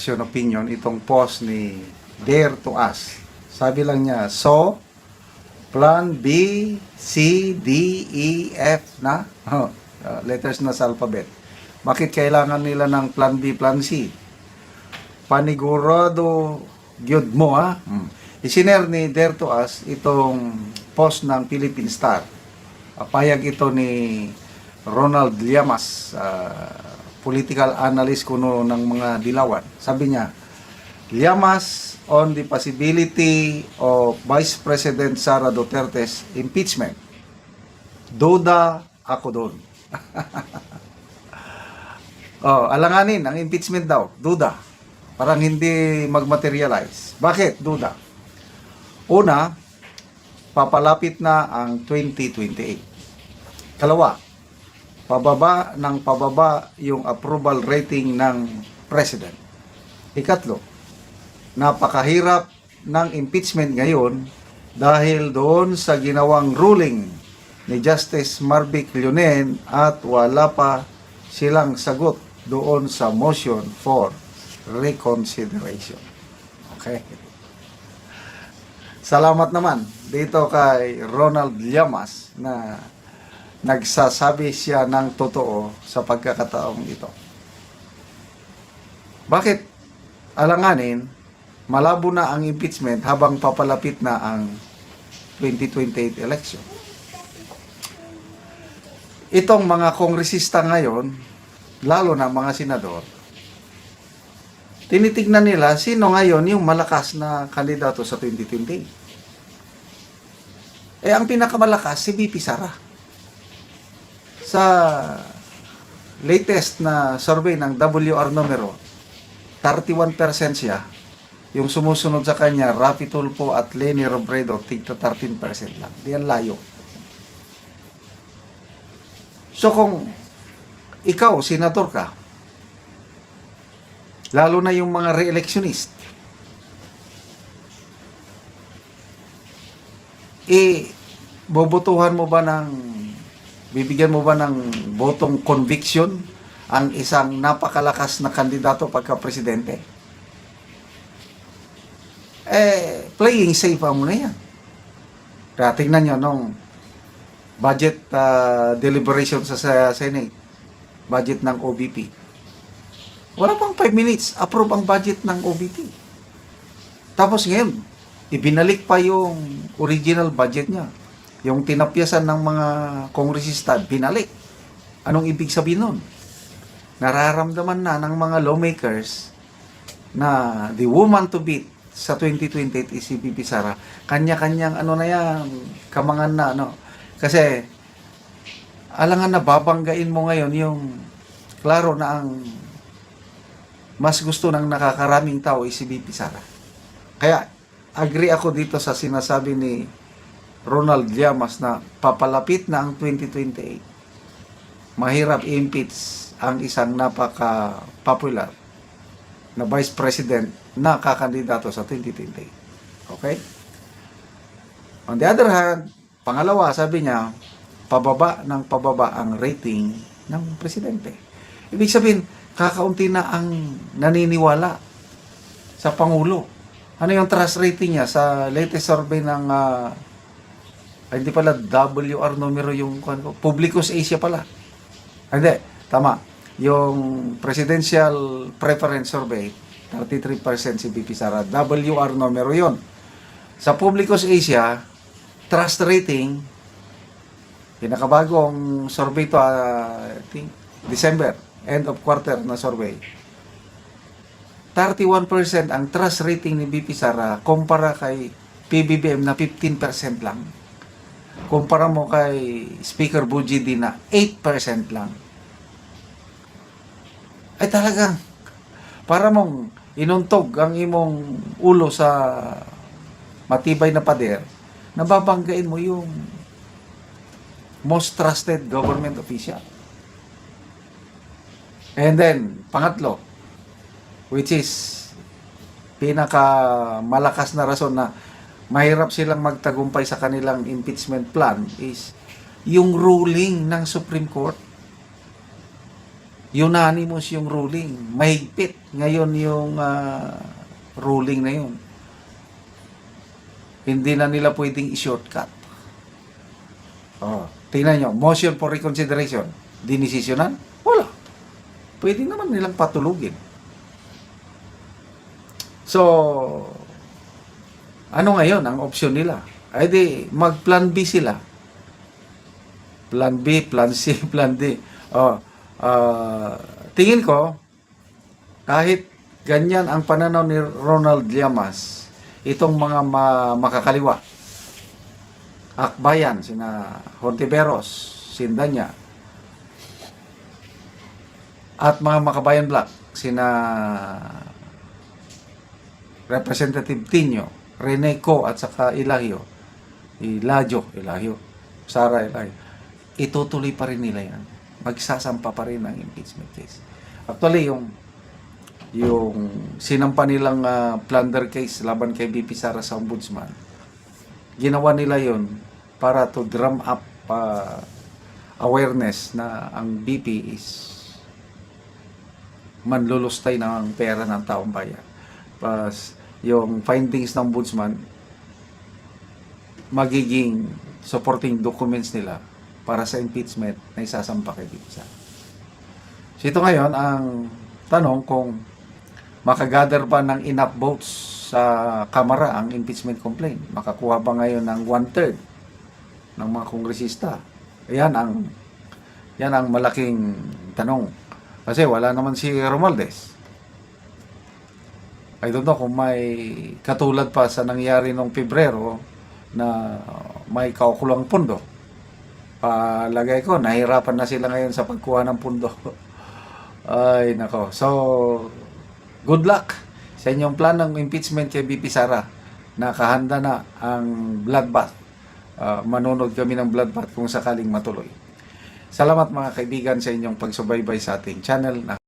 reaction opinion itong post ni Dare to Us. Sabi lang niya, so, plan B, C, D, E, F na? Letters na sa alphabet. Bakit kailangan nila ng plan B, plan C? Panigurado gyud mo, ha? Isinare ni Dare to Us itong post ng Philippine Star. Payag ito ni Ronald Llamas, political analyst kuno ng mga Dilawan. Sabi niya, Llamas on the possibility of Vice President Sara Duterte's impeachment. Duda ako doon. Alanganin ang impeachment daw. Duda. Parang hindi magmaterialize. Bakit? Duda. Una, papalapit na ang 2028. Kalawa, pababa yung approval rating ng President. Ikatlo, napakahirap ng impeachment ngayon dahil doon sa ginawang ruling ni Justice Marvic Leonen at wala pa silang sagot doon sa motion for reconsideration. Okay. Salamat naman dito kay Ronald Llamas na nagsasabi siya ng totoo sa pagkakataong ito. Bakit alanganin, malabo na ang impeachment habang papalapit na ang 2028 election? Itong mga kongresista ngayon, lalo na mga senador, tinitignan nila sino ngayon yung malakas na kandidato sa 2028. Ang pinakamalakas si VP Sara. Sa latest na survey ng WR numero, 31% siya. Yung sumusunod sa kanya, Rafi Tulfo at Leni Robredo, tigta 13% lang. Diyan layo. So kung ikaw, senador ka, lalo na yung mga re-electionist, bobotohan mo ba bibigyan mo ba ng botong conviction ang isang napakalakas na kandidato pagka-presidente? Playing safe mo na yan. Kaya tingnan nyo nung budget deliberation sa Senate, budget ng OBP. Wala pang 5 minutes, approve ang budget ng OBP. Tapos ngayon, ibinalik pa yung original budget niya. Yung tinapyasan ng mga kongresista, binalik. Anong ibig sabihin nun? Nararamdaman na ng mga lawmakers na the woman to beat sa 2028 is si VP Sara. Kanya-kanyang kamangan na. Kasi, alangan na babanggain mo ngayon yung klaro na ang mas gusto ng nakakaraming tao is si VP Sara. Kaya, agree ako dito sa sinasabi ni Ronald Llamas na papalapit na ang 2028. Mahirap i-impeach ang isang napaka-popular na Vice President na kakandidato sa 2028. Okay? On the other hand, pangalawa, sabi niya, pababa ang rating ng Presidente. Ibig sabihin, kakaunti na ang naniniwala sa Pangulo. Ano yung trust rating niya sa latest survey ng hindi pala WR numero yung Publicus Asia pala. Hindi, tama. Yung Presidential Preference Survey, 33% si VP Sara. WR numero yon. Sa Publicus Asia, trust rating, pinakabagong survey to, I think, December, end of quarter na survey. 31% ang trust rating ni VP Sara kumpara kay PBBM na 15% lang. Kumpara mo kay Speaker Bujidi na 8% lang. Talagang para mong inuntog ang imong ulo sa matibay na pader, nababanggain mo yung most trusted government official. And then, pangatlo, which is pinakamalakas na rason na mahirap silang magtagumpay sa kanilang impeachment plan is yung ruling ng Supreme Court. unanimous yung ruling. Mahigpit ngayon yung ruling na yun. Hindi na nila pwedeng i-shortcut. Tingnan nyo, motion for reconsideration. Dinisisyonan? Wala. Pwede naman nilang patulugin. So, ano ngayon ang option nila? Ay di, mag-plan B sila. Plan B, Plan C, Plan D. Tingin ko, kahit ganyan ang pananaw ni Ronald Llamas, itong mga makakaliwa, Akbayan, sina Hontiveros, Sindanya, at mga makabayan black, sina Representative Tinio, Rene Co at saka Ilahio, Sara Ilahio, itutuloy pa rin nila yan. Magsasampa pa rin ang impeachment case. Actually, yung sinampa nilang plunder case laban kay BP Sara sa ombudsman, ginawa nila yon para to drum up awareness na ang BP is manlulustay ng pera ng taong bayan. Pas yung findings ng ombudsman magiging supporting documents nila para sa impeachment na isasampa kay BP Sara. So ito ngayon ang tanong kung makagather ba ng enough votes sa Kamara ang impeachment complaint. Makakuha ba ngayon ng 1/3 ng mga kongresista? Yan ang malaking tanong. Kasi wala naman si Romualdez. I don't know kung may katulad pa sa nangyari noong Pebrero na may kaukulang pundo. Palagay ko, nahirapan na sila ngayon sa pagkuha ng pundo. Ay, nako. So, good luck sa inyong planong impeachment kay BP Sara. Nakahanda na ang bloodbath. Manunod kami ng bloodbath kung sakaling matuloy. Salamat mga kaibigan sa inyong pagsubaybay sa ating channel.